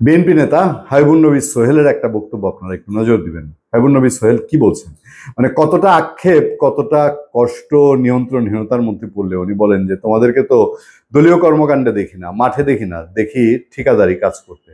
BNP নেতা হাবিবুন নবী সোহেলের একটা বক্তব্য আপনারা একটু নজর দিবেন। হাবিবুন নবী সোহেল কি বলছেন, মানে কতটা আক্ষেপ, কতটা কষ্ট, নিয়ন্ত্রণহীনতার মধ্যে পড়লে উনি বলেন যে তোমাদেরকে তো দলীয় কর্মকাণ্ডে দেখি না, মাঠে দেখি না, দেখি ঠিকাদারি কাজ করতে।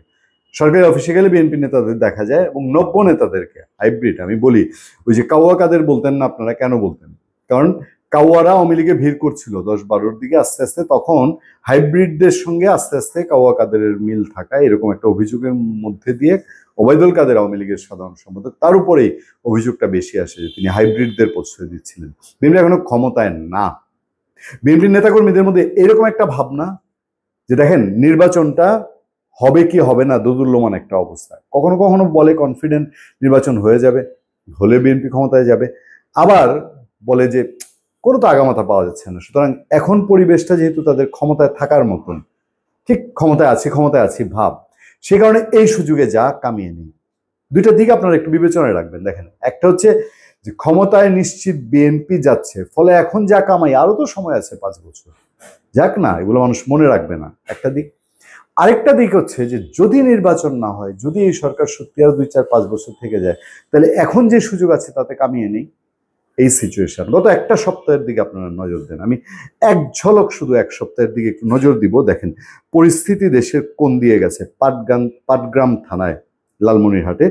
সরকারি অফিসে গেলে বিএনপি নেতাদের দেখা যায় এবং নব্য নেতাদেরকে হাইব্রিড। আমি বলি, ওই যে কাউয়া কাদের বলতেন না আপনারা, কেন বলতেন? কারণ কাউয়ারা আওয়ামী লীগে ভিড় করছিল 10-12-র দিকে, আস্তে আস্তে তখন হাইব্রিডদের সঙ্গে আস্তে আস্তে কাওয়া কাদেরের মিল থাকা, এরকম একটা অভিযোগের মধ্যে দিয়ে ওবায়দুল কাদের আওয়ামী লীগের সাধারণ সম্পাদক, তার উপরেই অভিযোগটা বেশি আসে যে তিনি হাইব্রিডদের প্রশ্রয় দিচ্ছিলেন। বিএনপি এখনো ক্ষমতায় না। বিএনপির নেতাকর্মীদের মধ্যে এরকম একটা ভাবনা যে দেখেন নির্বাচনটা হবে কি হবে না দোদুল্যমান একটা অবস্থা। কখনো কখনো বলে কনফিডেন্ট নির্বাচন হয়ে যাবে, হলে বিএনপি ক্ষমতায় যাবে, আবার বলে যে কোনো তো আগামাথা পাওয়া যাচ্ছে না, সুতরাং এখন পরিবেশটা যেহেতু তাদের ক্ষমতায় থাকার মতন, ঠিক ক্ষমতায় আছি ভাব, সে কারণে এই সুযোগে যা কামিয়ে নিই। দুইটা দিক আপনারা একটু বিবেচনায় রাখবেন। দেখেন, একটা হচ্ছে যে ক্ষমতায় নিশ্চিত বিএনপি যাচ্ছে, ফলে এখন যা কামাই আরো তো সময় আছে 5 বছর, যাক না, এগুলো মানুষ মনে রাখবে না, একটা দিক। আরেকটা দিক হচ্ছে যে যদি নির্বাচন না হয়, যদি এই সরকার সত্যি আর 2-4-5 বছর থেকে যায়, তাহলে এখন যে সুযোগ আছে তাতে কামিয়ে নেই। এই সিচুয়েশন গত একটা সপ্তাহের দিকে আপনারা নজর দেন, আমি এক ঝলক শুধু এক সপ্তাহের দিকে একটু নজর দিব। দেখেন পরিস্থিতি দেশের কোন দিয়ে গেছে। পাটগ্রাম থানায় লালমনিরহাটে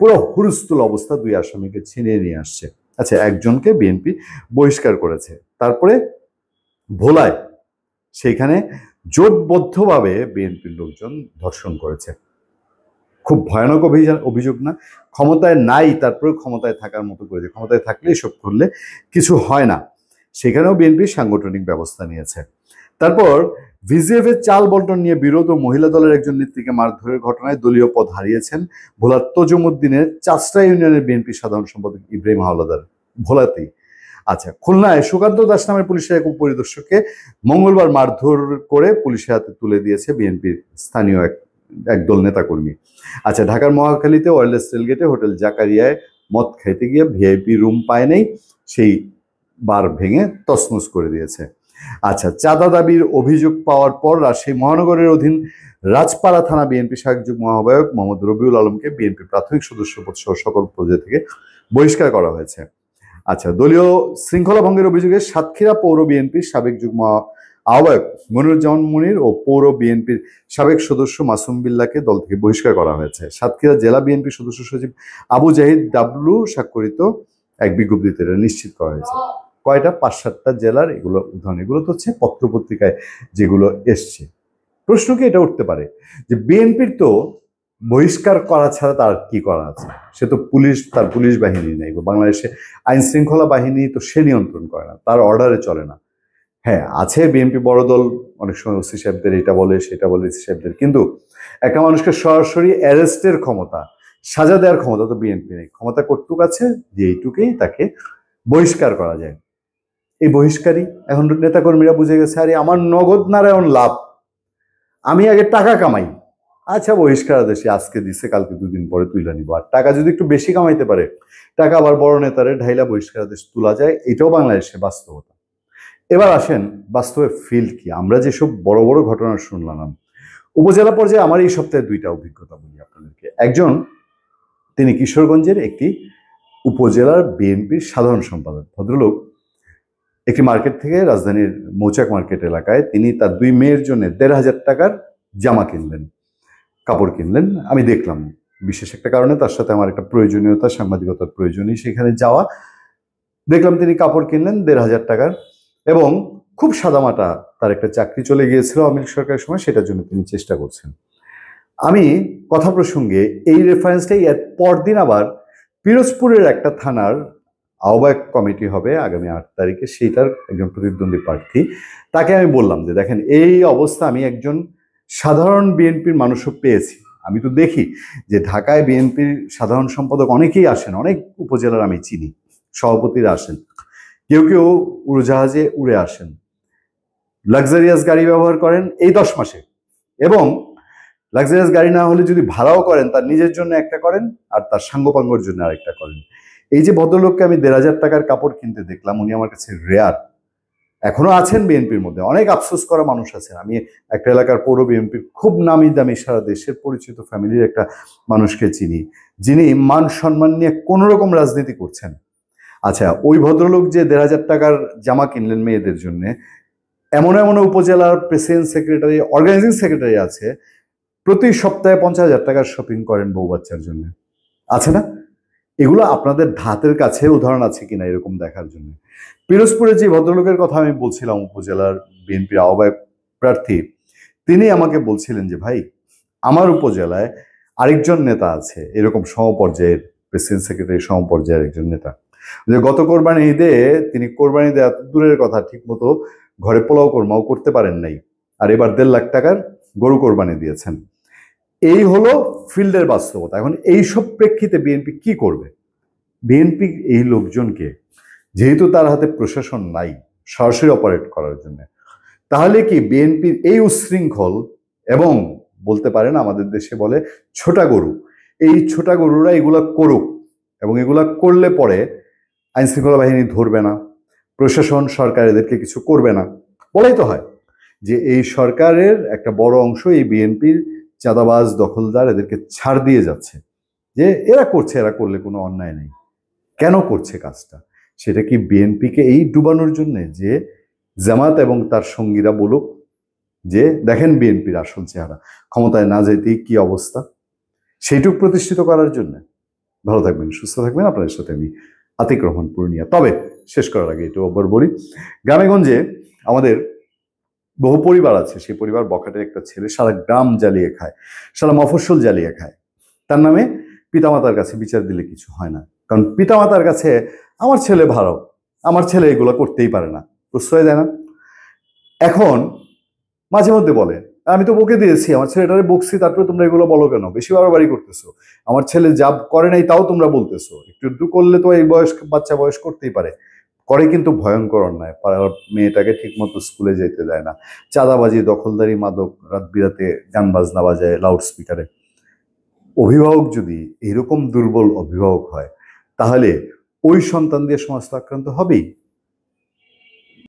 পুরো হুলস্থুল অবস্থা, 2 আসামিকে ছিনিয়ে নিয়ে আসছে। আচ্ছা, একজনকে বিএনপি বহিষ্কার করেছে। তারপরে ভোলায় সেইখানে জোটবদ্ধভাবে বিএনপির লোকজন ধর্ষণ করেছে। খুব ভয়ানক অভিযোগ না? ক্ষমতায় নাই, তারপরে ক্ষমতায় থাকার মতো করেছে, ক্ষমতায় থাকলে এসব করলে কিছু হয় না। সেখানেও বিএনপি সাংগঠনিক ব্যবস্থা নিয়েছে। তারপর ভিজিএফ এর চাল বন্টন নিয়ে বিরোধ ও মহিলা দলের একজন নেত্রীকে মারধরের ঘটনায় দলীয় পদ হারিয়েছেন ভোলার তজুমুদ্দিনের চাচড়া ইউনিয়নের বিএনপি সাধারণ সম্পাদক ইব্রাহিম হাওলাদার, ভোলাতেই। আচ্ছা, খুলনায় সুকান্ত দাস নামের পুলিশের এক উপপরিদর্শককে মঙ্গলবার মারধর করে পুলিশের হাতে তুলে দিয়েছে বিএনপির স্থানীয় একদল নেতাকর্মী। আচ্ছা, ঢাকার মহাখালীতে ওয়্যারলেস রেলগেটে হোটেল জাকারিয়ায় মদ খাইতে গিয়ে ভিআইপি রুম পায় নেই, সেই বার ভেঙে তছনছ করে দিয়েছে। আচ্ছা, চাঁদা দাবির অভিযোগ পাওয়ার পর রাজশাহী মহানগরের অধীন রাজপাড়া থানা বিএনপি সাবেক যুগ্ম আহ্বায়ক মোহাম্মদ রবিউল আলমকে বিএনপি প্রাথমিক সদস্যপদ সহ সকল পর্যায় থেকে বহিষ্কার করা হয়েছে। আচ্ছা, দলীয় শৃঙ্খলা ভঙ্গের অভিযোগে সাতক্ষীরা পৌর বিএনপির সাবেক যুগ্ম আহ্বায়ক মনিরুজ্জামান মুনির ও পৌর বিএনপির সাবেক সদস্য মাসুম বিল্লাহকে দল থেকে বহিষ্কার করা হয়েছে। সাতক্ষীরা জেলা বিএনপি সদস্য সচিব আবু জাহিদ ডাবলু স্বাক্ষরিত এক বিজ্ঞপ্তিতে নিশ্চিত করা হয়েছে। কয়টা? 5-7টা জেলার এগুলো উদাহরণ। এগুলো তো হচ্ছে পত্রপত্রিকায় যেগুলো এসছে। প্রশ্ন কি এটা উঠতে পারে যে বিএনপির তো বহিষ্কার করা ছাড়া তার কি করা আছে? সে তো পুলিশ, তার পুলিশ বাহিনী নেই, বাংলাদেশে আইন শৃঙ্খলা বাহিনী তো সে নিয়ন্ত্রণ করে না, তার অর্ডারে চলে না। হ্যাঁ, আছে বিএনপি বড় দল, অনেক সময় ওসি সাহেবদের এটা বলে সেটা বলে, ওসি সাহেবদের, কিন্তু একটা মানুষকে সরাসরি অ্যারেস্টের ক্ষমতা, সাজা দেওয়ার ক্ষমতা তো বিএনপি নেই। ক্ষমতা কতটুক আছে যে এইটুকুই তাকে বহিষ্কার করা যায়। এই বহিষ্কারই এখন নেতাকর্মীরা বুঝে গেছে, আরে আমার নগদ নারায়ণ লাভ, আমি আগে টাকা কামাই। আচ্ছা, বহিষ্কার আদেশে আজকে দিছে, কালকে 2 দিন পরে তুলে নিব। আর টাকা যদি একটু বেশি কামাইতে পারে, টাকা আবার বড় নেতারে ঢাইলা বহিষ্কার আদেশ তোলা যায়। এটাও বাংলাদেশে বাস্তবতা। এবার আসেন বাস্তবে ফিল্ড কি। আমরা যেসব বড় বড় ঘটনা শুনলাম উপজেলা পর্যায়ে, আমার এই সপ্তাহে 2টা অভিজ্ঞতা বলি আপনাদেরকে। একজন, তিনি কিশোরগঞ্জের একটি উপজেলার বিএনপির সাধারণ সম্পাদক ভদ্রলোক, একটি মার্কেট থেকে, রাজধানীর মৌচাক মার্কেট এলাকায়, তিনি তার 2 মেয়ের জন্য 1,500 টাকার জামা কিনলেন, কাপড় কিনলেন। আমি দেখলাম বিশেষ একটা কারণে, তার সাথে আমার একটা প্রয়োজনীয়তা, সাংবাদিকতার প্রয়োজনই সেখানে যাওয়া। দেখলাম তিনি কাপড় কিনলেন 1,500 টাকার, এবং খুব সাদামাটা তার একটা চাকরি চলে গিয়েছিল আওয়ামী লীগ সরকারের সময়, সেটার জন্য তিনি চেষ্টা করছেন। আমি কথা প্রসঙ্গে এই রেফারেন্সটাই, এর পরদিন আবার পিরোজপুরের একটা থানার আহ্বায়ক কমিটি হবে আগামী 8 তারিখে, সেইটার একজন প্রতিদ্বন্দ্বী প্রার্থী, তাকে আমি বললাম যে দেখেন এই অবস্থা, আমি একজন সাধারণ বিএনপির মানুষও পেয়েছি। আমি তো দেখি যে ঢাকায় বিএনপির সাধারণ সম্পাদক অনেকেই আসেন, অনেক উপজেলার আমি চিনি, সভাপতিরা আসেন, কেউ কেউ উড়োজাহাজে উড়ে আসেন, লাক্সারিয়াস গাড়ি ব্যবহার করেন এই 10 মাসে, এবং লাক্সারিয়াস গাড়ি না হলে যদি ভাড়াও করেন, তার নিজের জন্য একটা করেন আর তার সাঙ্গপাঙ্গর জন্য আরেকটা করেন। এই যে ভদ্রলোককে আমি 1,500 টাকার কাপড় কিনতে দেখলাম, উনি আমার কাছে রেয়ার। এখনো আছেন বিএনপির মধ্যে, অনেক আফসোস করা মানুষ আছেন। আমি একটা এলাকার পৌর বিএনপির খুব নামি দামি সারা দেশের পরিচিত ফ্যামিলির একটা মানুষকে চিনি, যিনি মান সম্মান নিয়ে কোনো রকম রাজনীতি করছেন। আচ্ছা, ওই ভদ্রলোক যে 1,500 টাকার জামা কিনলেন মেয়েদের জন্য, এমন এমন উপজেলার প্রেসিডেন্ট সেক্রেটারি, অর্গানাইজিং সেক্রেটারি আছে, প্রতি সপ্তাহে 50,000 টাকার শপিং করেন বউ বাচ্চার জন্য, আছে না? এগুলো আপনাদের ধাতের কাছে উদাহরণ আছে কিনা এরকম দেখার জন্য। পিরোজপুরে যে ভদ্রলোকের কথা আমি বলছিলাম, উপজেলার বিএনপির আহ্বায়ক প্রার্থী, তিনি আমাকে বলছিলেন যে ভাই, আমার উপজেলায় আরেকজন নেতা আছে এরকম সমপর্যায়ের, প্রেসিডেন্ট সেক্রেটারি সমপর্যায়ের একজন নেতা, যে গত কোরবানি ঈদে তিনি কোরবানি দেওয়া দূরের কথা, ঠিক মতো ঘরে পোলাও কোরমাও করতে পারেন নাই, আর এবার 1.5 লাখ টাকার গরু কোরবানি দিয়েছেন। এই হলো ফিল্ডের বাস্তবতা। এখন এইসব প্রেক্ষিতে বিএনপি কি করবে? বিএনপি এই লোকজনকে, যেহেতু তার হাতে প্রশাসন নাই সরাসরি অপারেট করার জন্য, তাহলে কি বিএনপির এই উচ্ছৃঙ্খল এবং বলতে পারেন আমাদের দেশে বলে ছোটা গরু, এই ছোটা গরুরা এগুলা করুক, এবং এগুলা করলে পরে আইন শৃঙ্খলা বাহিনী ধরবে না, প্রশাসন সরকার এদেরকে কিছু করবে না, বলাই তো হয় যে এই সরকারের একটা বড় অংশ এই বিএনপির চাঁদাবাজ দখলদার এদেরকে ছাড় দিয়ে যাচ্ছে, যে এরা করছে, এরা করলে কোনো অন্যায় নেই। কেন করছে কাজটা? সেটা কি বিএনপিকে এই ডুবানোর জন্য, যে জামাত এবং তার সঙ্গীরা বলুক যে দেখেন বিএনপির আসল চেহারা, ক্ষমতায় না যেতেই কি অবস্থা, সেইটুক প্রতিষ্ঠিত করার জন্য? ভালো থাকবেন, সুস্থ থাকবেন। আপনাদের সাথে আমি আতিক রহমান পূর্ণিয়া। তবে শেষ করার আগে একটু অব্বর বলি, গ্রামেগঞ্জে আমাদের বহু পরিবার আছে, সেই পরিবার বখাটের একটা ছেলে সারা গ্রাম জ্বালিয়ে খায়, সারা মফস্বল জ্বালিয়ে খায়, তার নামে পিতামাতার কাছে বিচার দিলে কিছু হয় না, কারণ পিতামাতার কাছে আমার ছেলে ভালো, আমার ছেলে এগুলো করতেই পারে না, প্রশ্রয় দেয় না। এখন মাঝে মধ্যে বলে আমি তো বকে দিয়েছি, আমার ছেলেটারে বকছি, তারপরে তোমরা এগুলো বলো কেন, বেশি বাড়াবাড়ি করতেছো, আমার ছেলে যা করে নাই তাও তোমরা বলতেছো, একটু একটু করলে তো এই বয়স বাচ্চা বয়স করতেই পারে, করে কিন্তু ভয়ঙ্কর অন্যায়, মেয়েটাকে ঠিক মতো স্কুলে যেতে দেয় না, চাঁদাবাজি, দখলদারি, মাদক, রাত বিরাতে গান বাজনা বাজায় লাউড স্পিকারে। অভিভাবক যদি এরকম দুর্বল অভিভাবক হয়, তাহলে ওই সন্তান দিয়ে সমাজ তো আক্রান্ত হবেই।